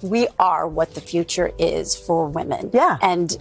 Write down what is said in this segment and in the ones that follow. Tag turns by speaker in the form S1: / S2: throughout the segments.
S1: we are what the future is for women.
S2: Yeah.
S1: And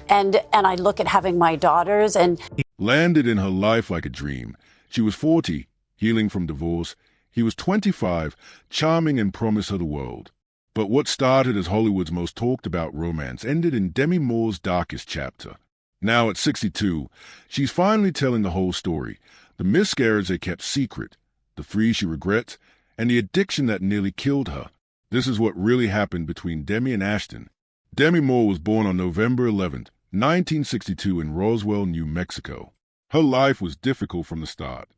S1: I look at having my daughters and
S3: landed in her life like a dream. She was 40, healing from divorce. He was 25, charming and promised her the world. But what started as Hollywood's most talked about romance ended in Demi Moore's darkest chapter. Now at 62, she's finally telling the whole story. The miscarriage they kept secret, the 3 she regrets, and the addiction that nearly killed her. This is what really happened between Demi and Ashton. Demi Moore was born on November 11, 1962 in Roswell, New Mexico. Her life was difficult from the start.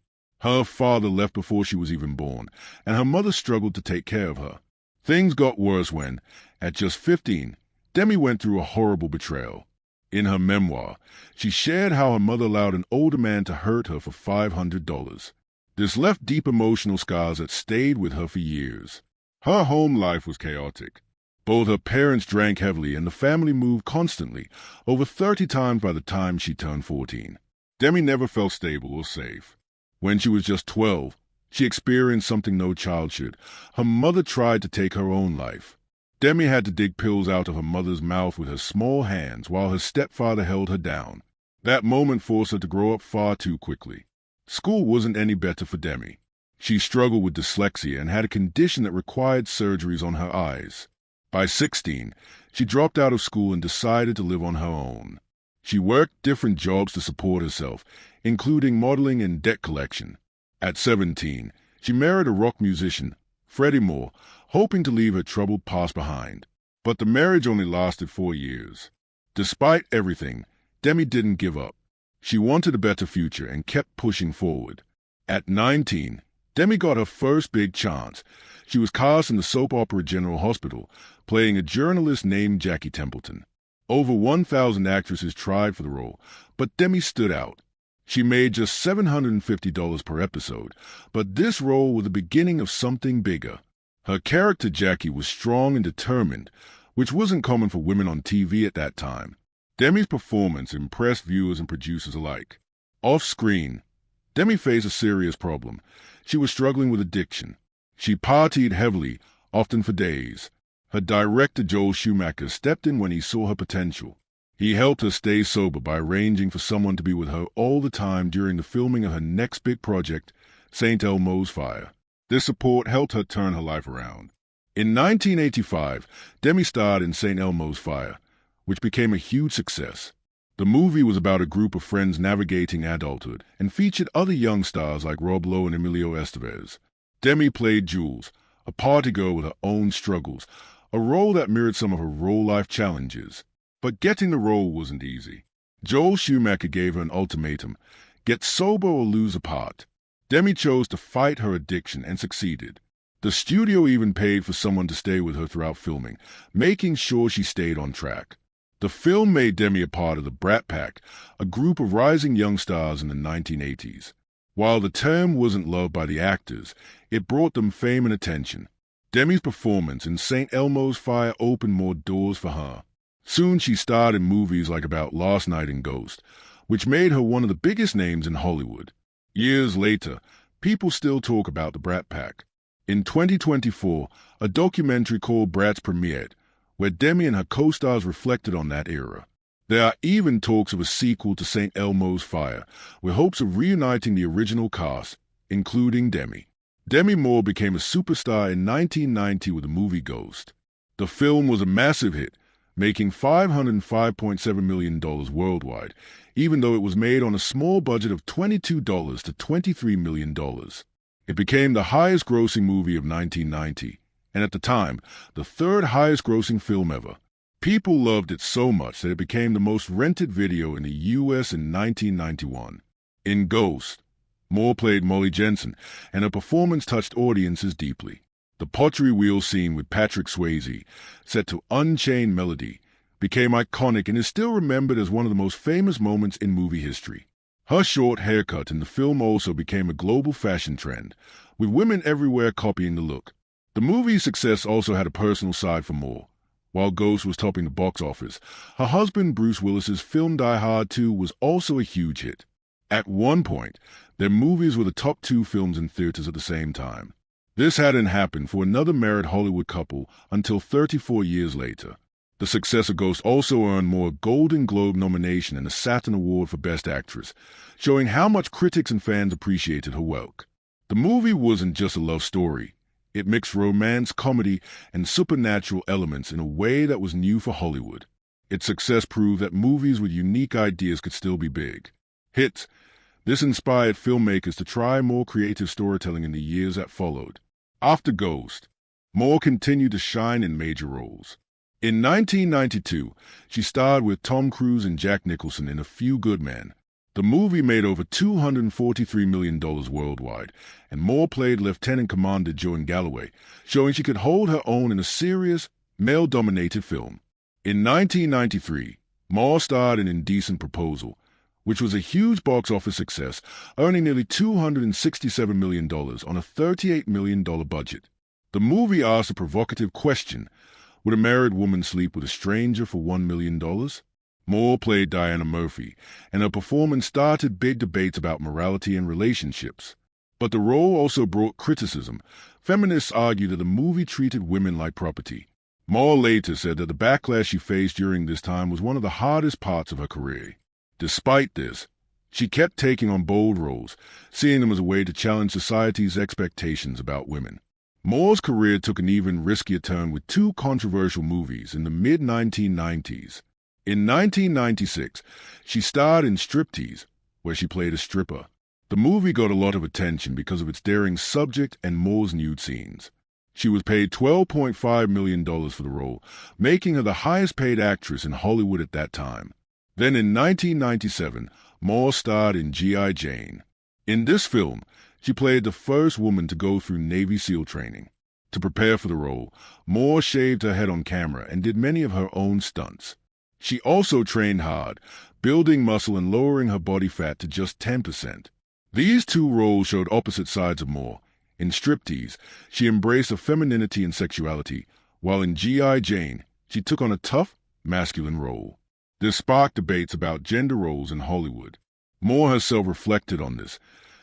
S3: Her father left before she was even born, and her mother struggled to take care of her. Things got worse when, at just 15, Demi went through a horrible betrayal. In her memoir, she shared how her mother allowed an older man to hurt her for $500. This left deep emotional scars that stayed with her for years. Her home life was chaotic. Both her parents drank heavily and the family moved constantly, over 30 times by the time she turned 14. Demi never felt stable or safe. When she was just 12, she experienced something no child should. Her mother tried to take her own life. Demi had to dig pills out of her mother's mouth with her small hands while her stepfather held her down. That moment forced her to grow up far too quickly. School wasn't any better for Demi. She struggled with dyslexia and had a condition that required surgeries on her eyes. By 16, she dropped out of school and decided to live on her own. She worked different jobs to support herself, including modeling and debt collection. At 17, she married a rock musician, Freddie Moore, hoping to leave her troubled past behind. But the marriage only lasted 4 years. Despite everything, Demi didn't give up. She wanted a better future and kept pushing forward. At 19, Demi got her first big chance. She was cast in the soap opera General Hospital, playing a journalist named Jackie Templeton. Over 1,000 actresses tried for the role, but Demi stood out. She made just $750 per episode, but this role was the beginning of something bigger. Her character Jackie was strong and determined, which wasn't common for women on TV at that time. Demi's performance impressed viewers and producers alike. Off-screen, Demi faced a serious problem. She was struggling with addiction. She partied heavily, often for days. Her director Joel Schumacher stepped in when he saw her potential. He helped her stay sober by arranging for someone to be with her all the time during the filming of her next big project, St. Elmo's Fire. This support helped her turn her life around. In 1985, Demi starred in St. Elmo's Fire, which became a huge success. The movie was about a group of friends navigating adulthood and featured other young stars like Rob Lowe and Emilio Estevez. Demi played Jules, a party girl with her own struggles, a role that mirrored some of her real-life challenges. But getting the role wasn't easy. Joel Schumacher gave her an ultimatum: get sober or lose a part. Demi chose to fight her addiction and succeeded. The studio even paid for someone to stay with her throughout filming, making sure she stayed on track. The film made Demi a part of the Brat Pack, a group of rising young stars in the 1980s. While the term wasn't loved by the actors, it brought them fame and attention. Demi's performance in St. Elmo's Fire opened more doors for her. Soon she starred in movies like About Last Night and Ghost, which made her one of the biggest names in Hollywood. Years later, people still talk about the Brat Pack. In 2024, a documentary called Brats premiered, where Demi and her co-stars reflected on that era. There are even talks of a sequel to St. Elmo's Fire, with hopes of reuniting the original cast, including Demi. Demi Moore became a superstar in 1990 with the movie Ghost. The film was a massive hit, making $505.7 million worldwide, even though it was made on a small budget of $22 to $23 million. It became the highest-grossing movie of 1990, and at the time, the third highest-grossing film ever. People loved it so much that it became the most rented video in the U.S. in 1991. In Ghost, Moore played Molly Jensen, and her performance touched audiences deeply. The pottery wheel scene with Patrick Swayze, set to Unchained Melody, became iconic and is still remembered as one of the most famous moments in movie history. Her short haircut in the film also became a global fashion trend, with women everywhere copying the look. The movie's success also had a personal side for Moore. While Ghost was topping the box office, her husband Bruce Willis's film Die Hard 2 was also a huge hit. At one point, their movies were the top 2 films in theaters at the same time. This hadn't happened for another married Hollywood couple until 34 years later. The success of Ghost also earned Moore a Golden Globe nomination and a Saturn Award for Best Actress, showing how much critics and fans appreciated her work. The movie wasn't just a love story. It mixed romance, comedy, and supernatural elements in a way that was new for Hollywood. Its success proved that movies with unique ideas could still be big hits. This inspired filmmakers to try more creative storytelling in the years that followed. After Ghost, Moore continued to shine in major roles. In 1992, she starred with Tom Cruise and Jack Nicholson in A Few Good Men. The movie made over $243 million worldwide, and Moore played Lieutenant Commander Joan Galloway, showing she could hold her own in a serious, male-dominated film. In 1993, Moore starred in Indecent Proposal, which was a huge box office success, earning nearly $267 million on a $38 million budget. The movie asked a provocative question: would a married woman sleep with a stranger for $1 million? Moore played Diana Murphy, and her performance started big debates about morality and relationships. But the role also brought criticism. Feminists argued that the movie treated women like property. Moore later said that the backlash she faced during this time was one of the hardest parts of her career. Despite this, she kept taking on bold roles, seeing them as a way to challenge society's expectations about women. Moore's career took an even riskier turn with two controversial movies in the mid-1990s. In 1996, she starred in Striptease, where she played a stripper. The movie got a lot of attention because of its daring subject and Moore's nude scenes. She was paid $12.5 million for the role, making her the highest-paid actress in Hollywood at that time. Then in 1997, Moore starred in G.I. Jane. In this film, she played the first woman to go through Navy SEAL training. To prepare for the role, Moore shaved her head on camera and did many of her own stunts. She also trained hard, building muscle and lowering her body fat to just 10%. These two roles showed opposite sides of Moore. In Striptease, she embraced her femininity and sexuality, while in G.I. Jane, she took on a tough, masculine role. This sparked debates about gender roles in Hollywood. Moore herself reflected on this,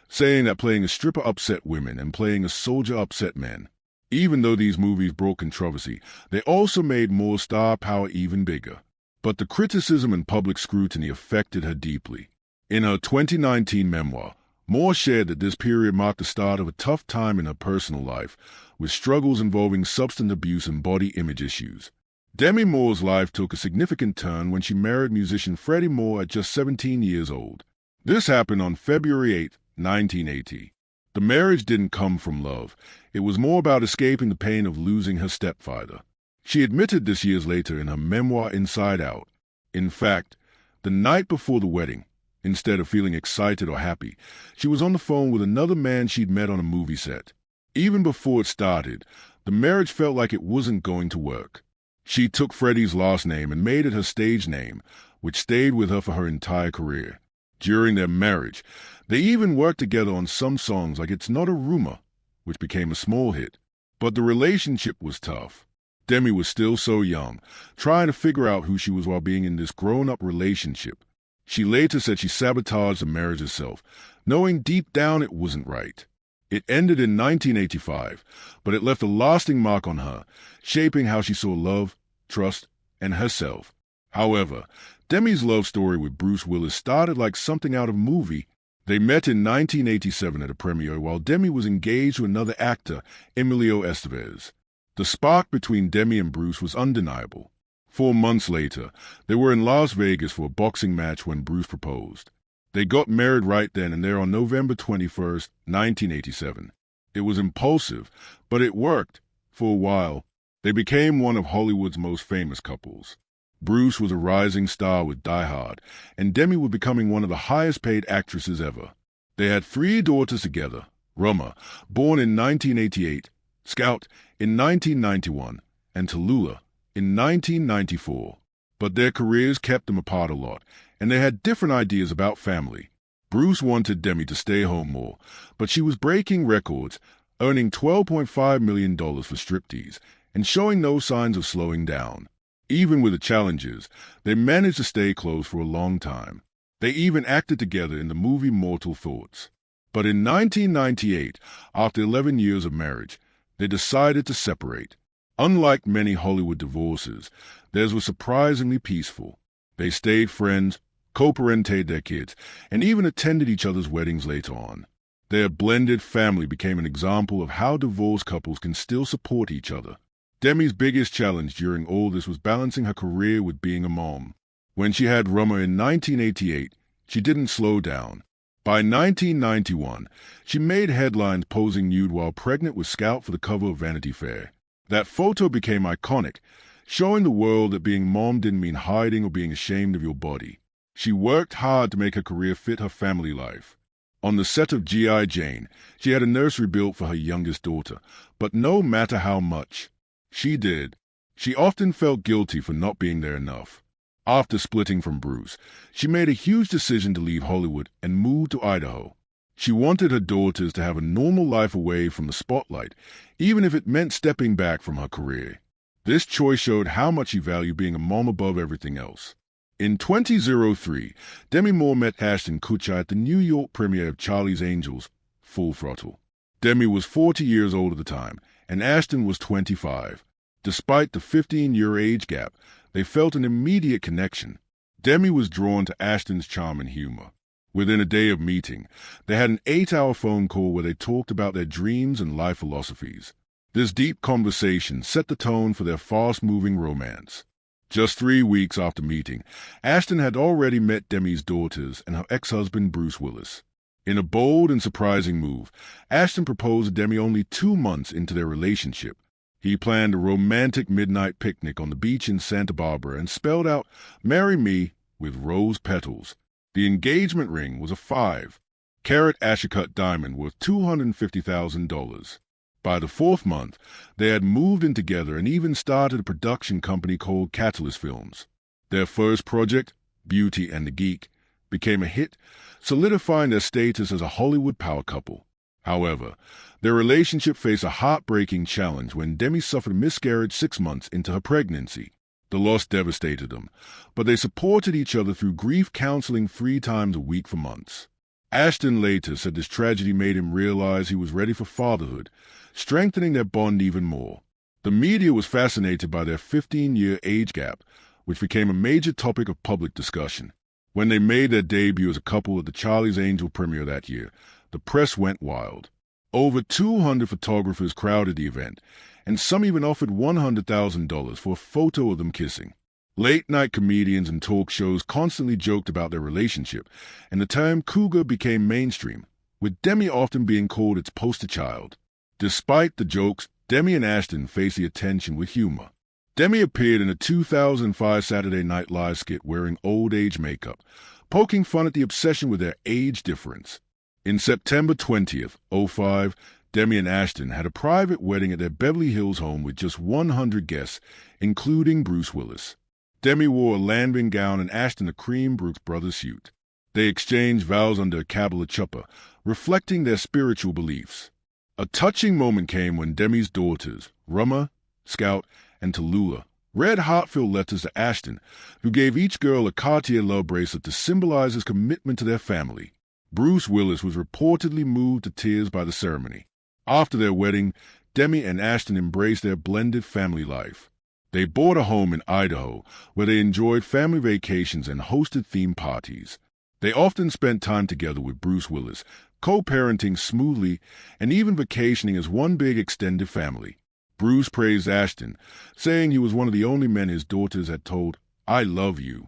S3: saying that playing a stripper upset women and playing a soldier upset men. Even though these movies brought controversy, they also made Moore's star power even bigger. But the criticism and public scrutiny affected her deeply. In her 2019 memoir, Moore shared that this period marked the start of a tough time in her personal life, with struggles involving substance abuse and body image issues. Demi Moore's life took a significant turn when she married musician Freddie Moore at just 17 years old. This happened on February 8, 1980. The marriage didn't come from love. It was more about escaping the pain of losing her stepfather. She admitted this years later in her memoir Inside Out. In fact, the night before the wedding, instead of feeling excited or happy, she was on the phone with another man she'd met on a movie set. Even before it started, the marriage felt like it wasn't going to work. She took Freddie's last name and made it her stage name, which stayed with her for her entire career. During their marriage, they even worked together on some songs like It's Not a Rumor, which became a small hit. But the relationship was tough. Demi was still so young, trying to figure out who she was while being in this grown-up relationship. She later said she sabotaged the marriage herself, knowing deep down it wasn't right. It ended in 1985, but it left a lasting mark on her, shaping how she saw love, trust, and herself. However, Demi's love story with Bruce Willis started like something out of a movie. They met in 1987 at a premiere while Demi was engaged to another actor, Emilio Estevez. The spark between Demi and Bruce was undeniable. 4 months later, they were in Las Vegas for a boxing match when Bruce proposed. They got married right then and there on November 21st, 1987. It was impulsive, but it worked. For a while, they became one of Hollywood's most famous couples. Bruce was a rising star with Die Hard, and Demi was becoming one of the highest-paid actresses ever. They had 3 daughters together: Roma, born in 1988, Scout in 1991, and Tallulah in 1994. But their careers kept them apart a lot, and they had different ideas about family. Bruce wanted Demi to stay home more, but she was breaking records, earning $12.5 million for Striptease, and showing no signs of slowing down. Even with the challenges, they managed to stay close for a long time. They even acted together in the movie Mortal Thoughts. But in 1998, after 11 years of marriage, They decided to separate. Unlike many Hollywood divorces, theirs was surprisingly peaceful. They stayed friends, co-parented their kids, and even attended each other's weddings later on. Their blended family became an example of how divorced couples can still support each other. Demi's biggest challenge during all this was balancing her career with being a mom. When she had Roma in 1988, she didn't slow down. By 1991, she made headlines posing nude while pregnant with Scout for the cover of Vanity Fair. That photo became iconic, showing the world that being mom didn't mean hiding or being ashamed of your body. She worked hard to make her career fit her family life. On the set of G.I. Jane, she had a nursery built for her youngest daughter, but no matter how much she did, she often felt guilty for not being there enough. After splitting from Bruce, she made a huge decision to leave Hollywood and move to Idaho. She wanted her daughters to have a normal life away from the spotlight, even if it meant stepping back from her career. This choice showed how much she valued being a mom above everything else. In 2003, Demi Moore met Ashton Kutcher at the New York premiere of Charlie's Angels, Full Throttle. Demi was 40 years old at the time, and Ashton was 25. Despite the 15-year age gap, they felt an immediate connection. Demi was drawn to Ashton's charm and humor. Within a day of meeting, they had an 8-hour phone call where they talked about their dreams and life philosophies. This deep conversation set the tone for their fast-moving romance. Just 3 weeks after meeting, Ashton had already met Demi's daughters and her ex-husband Bruce Willis. In a bold and surprising move, Ashton proposed to Demi only 2 months into their relationship. He planned a romantic midnight picnic on the beach in Santa Barbara and spelled out, "Marry me," with rose petals. The engagement ring was a 5-carat Ashton diamond worth $250,000. By the 4th month, they had moved in together and even started a production company called Catalyst Films. Their first project, Beauty and the Geek, became a hit, solidifying their status as a Hollywood power couple. However, their relationship faced a heartbreaking challenge when Demi suffered a miscarriage 6 months into her pregnancy. The loss devastated them, but they supported each other through grief counseling 3 times a week for months. Ashton later said this tragedy made him realize he was ready for fatherhood, strengthening their bond even more. The media was fascinated by their 15-year age gap, which became a major topic of public discussion. When they made their debut as a couple at the Charlie's Angel premiere that year, the press went wild. Over 200 photographers crowded the event, and some even offered $100,000 for a photo of them kissing. Late-night comedians and talk shows constantly joked about their relationship, and the term cougar became mainstream, with Demi often being called its poster child. Despite the jokes, Demi and Ashton faced the attention with humor. Demi appeared in a 2005 Saturday Night Live skit wearing old-age makeup, poking fun at the obsession with their age difference. In September 20th, 2005, Demi and Ashton had a private wedding at their Beverly Hills home with just 100 guests, including Bruce Willis. Demi wore a landing gown and Ashton a cream Brooks Brothers suit. They exchanged vows under a Kabbalah chuppah, reflecting their spiritual beliefs. A touching moment came when Demi's daughters, Roma, Scout, and Tallulah, read heartfelt letters to Ashton, who gave each girl a Cartier love bracelet to symbolize his commitment to their family. Bruce Willis was reportedly moved to tears by the ceremony. After their wedding, Demi and Ashton embraced their blended family life. They bought a home in Idaho, where they enjoyed family vacations and hosted theme parties. They often spent time together with Bruce Willis, co-parenting smoothly and even vacationing as one big extended family. Bruce praised Ashton, saying he was one of the only men his daughters had told, "I love you."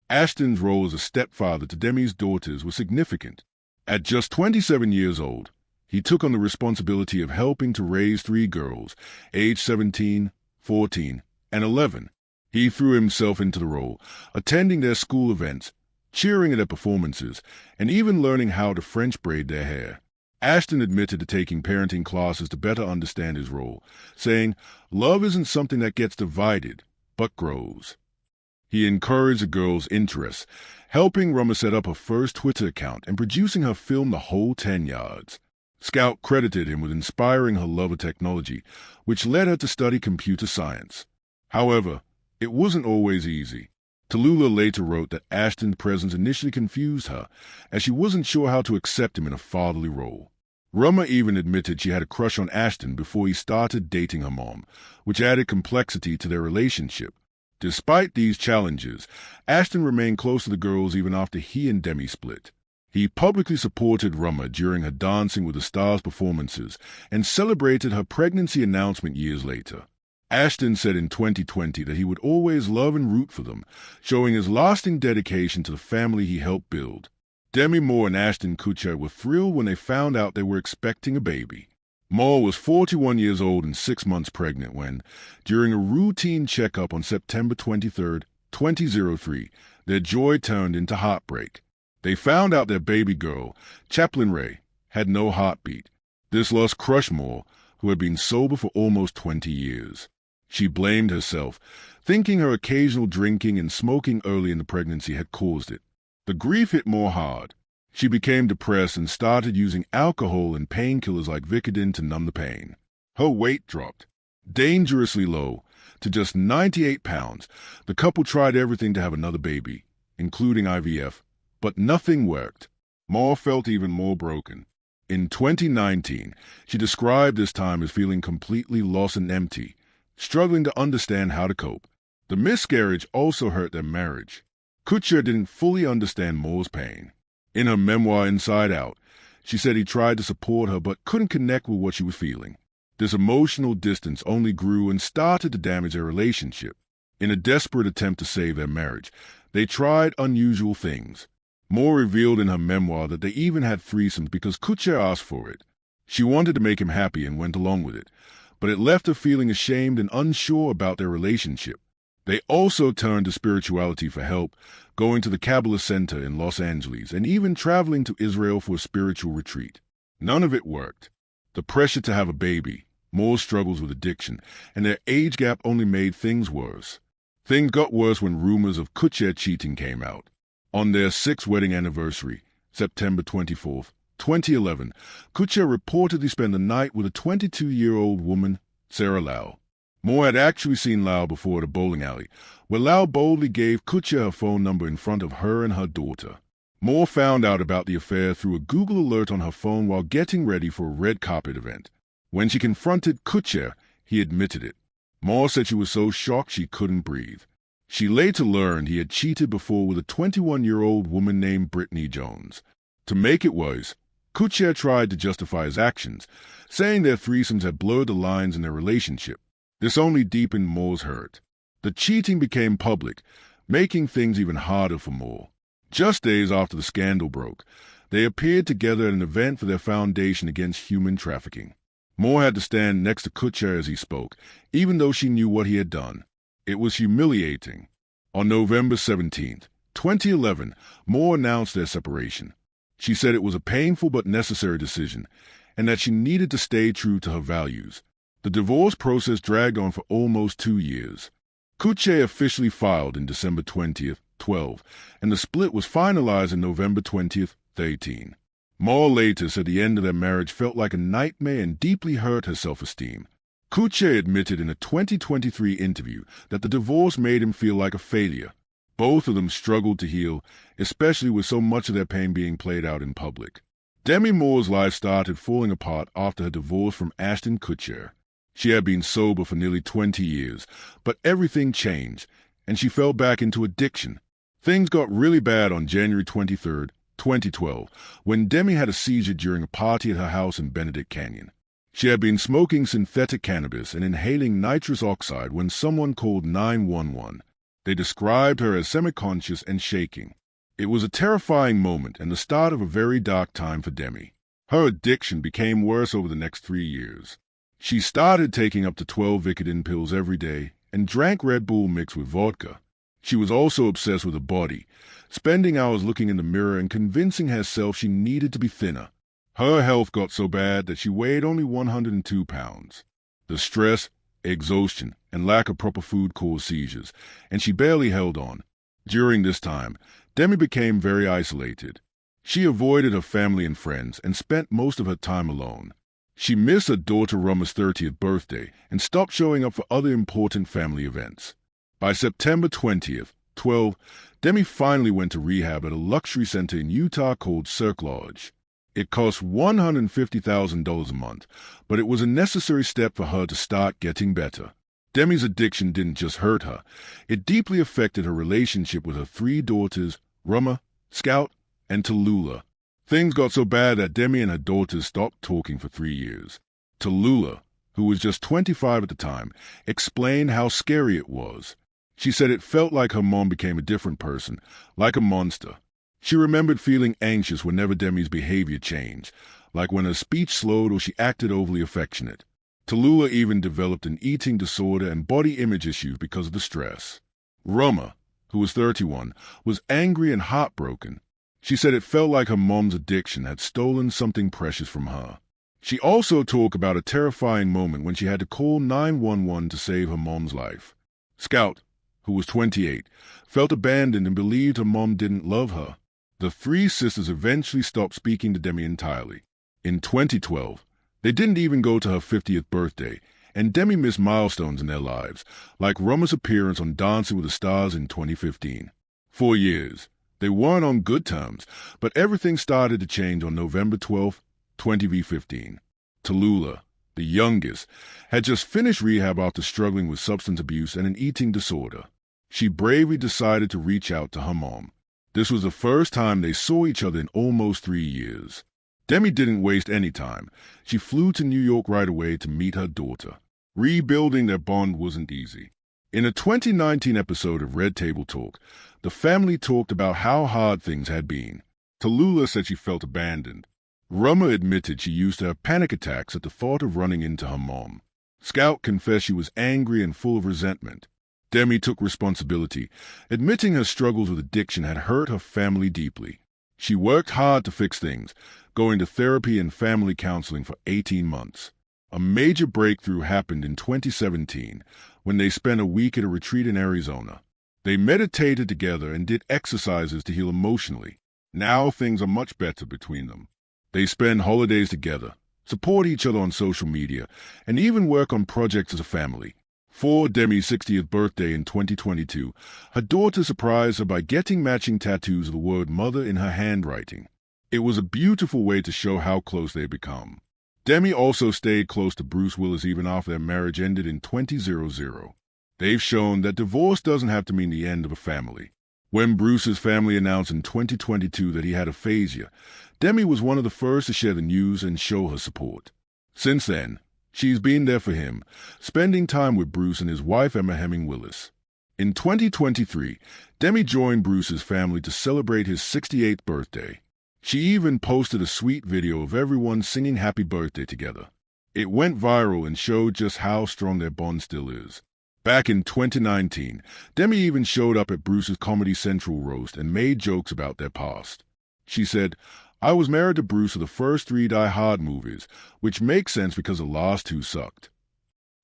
S3: Ashton's role as a stepfather to Demi's daughters was significant. At just 27 years old, he took on the responsibility of helping to raise 3 girls, aged 17, 14, and 11. He threw himself into the role, attending their school events, cheering at their performances, and even learning how to French braid their hair. Ashton admitted to taking parenting classes to better understand his role, saying, "Love isn't something that gets divided, but grows." He encouraged the girl's interests, helping Roma set up her first Twitter account and producing her film The Whole 10 Yards. Scout credited him with inspiring her love of technology, which led her to study computer science. However, it wasn't always easy. Tallulah later wrote that Ashton's presence initially confused her, as she wasn't sure how to accept him in a fatherly role. Rummer even admitted she had a crush on Ashton before he started dating her mom, which added complexity to their relationship. Despite these challenges, Ashton remained close to the girls even after he and Demi split. He publicly supported Rummer during her Dancing with the Stars performances and celebrated her pregnancy announcement years later. Ashton said in 2020 that he would always love and root for them, showing his lasting dedication to the family he helped build. Demi Moore and Ashton Kutcher were thrilled when they found out they were expecting a baby. Moore was 41 years old and 6 months pregnant when, during a routine checkup on September 23, 2003, their joy turned into heartbreak. They found out their baby girl, Chaplin Ray, had no heartbeat. This loss crushed Moore, who had been sober for almost 20 years. She blamed herself, thinking her occasional drinking and smoking early in the pregnancy had caused it. The grief hit Moore hard. She became depressed and started using alcohol and painkillers like Vicodin to numb the pain. Her weight dropped, dangerously low, to just 98 pounds. The couple tried everything to have another baby, including IVF, but nothing worked. Moore felt even more broken. In 2019, she described this time as feeling completely lost and empty, struggling to understand how to cope. The miscarriage also hurt their marriage. Kutcher didn't fully understand Moore's pain. In her memoir Inside Out, she said he tried to support her but couldn't connect with what she was feeling. This emotional distance only grew and started to damage their relationship. In a desperate attempt to save their marriage, they tried unusual things. Moore revealed in her memoir that they even had threesomes because Kutcher asked for it. She wanted to make him happy and went along with it, but it left her feeling ashamed and unsure about their relationship. They also turned to spirituality for help, going to the Kabbalah Center in Los Angeles and even traveling to Israel for a spiritual retreat. None of it worked. The pressure to have a baby, Moore's struggles with addiction, and their age gap only made things worse. Things got worse when rumors of Kutcher cheating came out. On their 6th wedding anniversary, September 24, 2011, Kutcher reportedly spent the night with a 22-year-old woman, Sarah Lau. Moore had actually seen Lau before at a bowling alley, where Lau boldly gave Kutcher her phone number in front of her and her daughter. Moore found out about the affair through a Google alert on her phone while getting ready for a red carpet event. When she confronted Kutcher, he admitted it. Moore said she was so shocked she couldn't breathe. She later learned he had cheated before with a 21-year-old woman named Brittany Jones. To make it worse, Kutcher tried to justify his actions, saying their threesomes had blurred the lines in their relationship. This only deepened Moore's hurt. The cheating became public, making things even harder for Moore. Just days after the scandal broke, they appeared together at an event for their Foundation Against Human Trafficking. Moore had to stand next to Kutcher as he spoke, even though she knew what he had done. It was humiliating. On November 17, 2011, Moore announced their separation. She said it was a painful but necessary decision, and that she needed to stay true to her values. The divorce process dragged on for almost 2 years. Kutcher officially filed in December 20, 2012, and the split was finalized in November 20, 2013. Moore later said the end of their marriage felt like a nightmare and deeply hurt her self-esteem. Kutcher admitted in a 2023 interview that the divorce made him feel like a failure. Both of them struggled to heal, especially with so much of their pain being played out in public. Demi Moore's life started falling apart after her divorce from Ashton Kutcher. She had been sober for nearly 20 years, but everything changed, and she fell back into addiction. Things got really bad on January 23, 2012, when Demi had a seizure during a party at her house in Benedict Canyon. She had been smoking synthetic cannabis and inhaling nitrous oxide when someone called 911. They described her as semi-conscious and shaking. It was a terrifying moment and the start of a very dark time for Demi. Her addiction became worse over the next 3 years. She started taking up to 12 Vicodin pills every day and drank Red Bull mixed with vodka. She was also obsessed with her body, spending hours looking in the mirror and convincing herself she needed to be thinner. Her health got so bad that she weighed only 102 pounds. The stress, exhaustion, and lack of proper food caused seizures, and she barely held on. During this time, Demi became very isolated. She avoided her family and friends and spent most of her time alone. She missed her daughter Rummer's 30th birthday and stopped showing up for other important family events. By September 20th, 2012, Demi finally went to rehab at a luxury center in Utah called Cirque Lodge. It cost $150,000 a month, but it was a necessary step for her to start getting better. Demi's addiction didn't just hurt her. It deeply affected her relationship with her three daughters, Roma, Scout, and Tallulah. Things got so bad that Demi and her daughters stopped talking for 3 years. Tallulah, who was just 25 at the time, explained how scary it was. She said it felt like her mom became a different person, like a monster. She remembered feeling anxious whenever Demi's behavior changed, like when her speech slowed or she acted overly affectionate. Tallulah even developed an eating disorder and body image issues because of the stress. Roma, who was 31, was angry and heartbroken. She said it felt like her mom's addiction had stolen something precious from her. She also talked about a terrifying moment when she had to call 911 to save her mom's life. Scout, who was 28, felt abandoned and believed her mom didn't love her. The three sisters eventually stopped speaking to Demi entirely. In 2012, they didn't even go to her 50th birthday, and Demi missed milestones in their lives, like Roma's appearance on Dancing with the Stars in 2015. 4 years. They weren't on good terms, but everything started to change on November 12, 2015. Tallulah, the youngest, had just finished rehab after struggling with substance abuse and an eating disorder. She bravely decided to reach out to her mom. This was the first time they saw each other in almost 3 years. Demi didn't waste any time. She flew to New York right away to meet her daughter. Rebuilding their bond wasn't easy. In a 2019 episode of Red Table Talk, the family talked about how hard things had been. Tallulah said she felt abandoned. Roma admitted she used to have panic attacks at the thought of running into her mom. Scout confessed she was angry and full of resentment. Demi took responsibility, admitting her struggles with addiction had hurt her family deeply. She worked hard to fix things, going to therapy and family counseling for 18 months. A major breakthrough happened in 2017 when they spent a week at a retreat in Arizona. They meditated together and did exercises to heal emotionally. Now things are much better between them. They spend holidays together, support each other on social media, and even work on projects as a family. For Demi's 60th birthday in 2022, her daughter surprised her by getting matching tattoos of the word mother in her handwriting. It was a beautiful way to show how close they had become. Demi also stayed close to Bruce Willis even after their marriage ended in 2000. They've shown that divorce doesn't have to mean the end of a family. When Bruce's family announced in 2022 that he had aphasia, Demi was one of the first to share the news and show her support. Since then, she's been there for him, spending time with Bruce and his wife Emma Hemming Willis. In 2023, Demi joined Bruce's family to celebrate his 68th birthday. She even posted a sweet video of everyone singing happy birthday together. It went viral and showed just how strong their bond still is. Back in 2019, Demi even showed up at Bruce's Comedy Central roast and made jokes about their past. She said, "I was married to Bruce for the first 3 Die Hard movies, which makes sense because the last 2 sucked."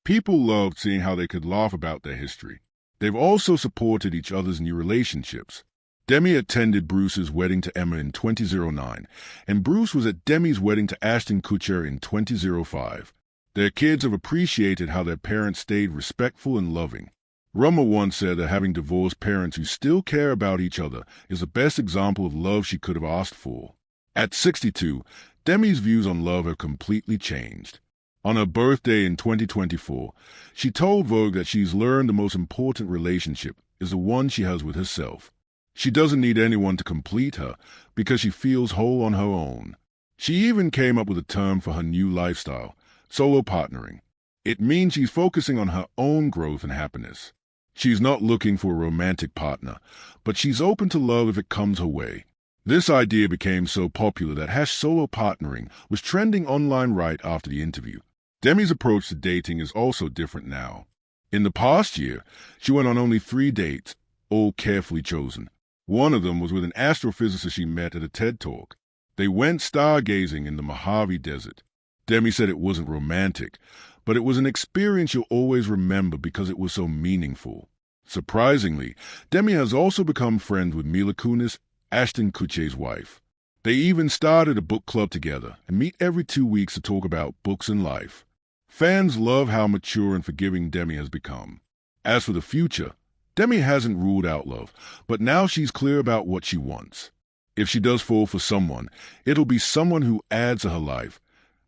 S3: People loved seeing how they could laugh about their history. They've also supported each other's new relationships. Demi attended Bruce's wedding to Emma in 2009, and Bruce was at Demi's wedding to Ashton Kutcher in 2005. Their kids have appreciated how their parents stayed respectful and loving. Roma once said that having divorced parents who still care about each other is the best example of love she could have asked for. At 62, Demi's views on love have completely changed. On her birthday in 2024, she told Vogue that she's learned the most important relationship is the one she has with herself. She doesn't need anyone to complete her because she feels whole on her own. She even came up with a term for her new lifestyle, solo partnering. It means she's focusing on her own growth and happiness. She's not looking for a romantic partner, but she's open to love if it comes her way. This idea became so popular that #solo partnering was trending online right after the interview. Demi's approach to dating is also different now. In the past year, she went on only 3 dates, all carefully chosen. One of them was with an astrophysicist she met at a TED Talk. They went stargazing in the Mojave Desert. Demi said it wasn't romantic, but it was an experience you'll always remember because it was so meaningful. Surprisingly, Demi has also become friends with Mila Kunis, Ashton Kutcher's wife. They even started a book club together and meet every 2 weeks to talk about books and life. Fans love how mature and forgiving Demi has become. As for the future, Demi hasn't ruled out love, but now she's clear about what she wants. If she does fall for someone, it'll be someone who adds to her life,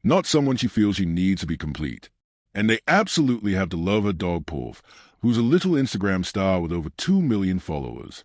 S3: not someone she feels she needs to be complete. And they absolutely have to love her dog Porf, who's a little Instagram star with over 2 million followers.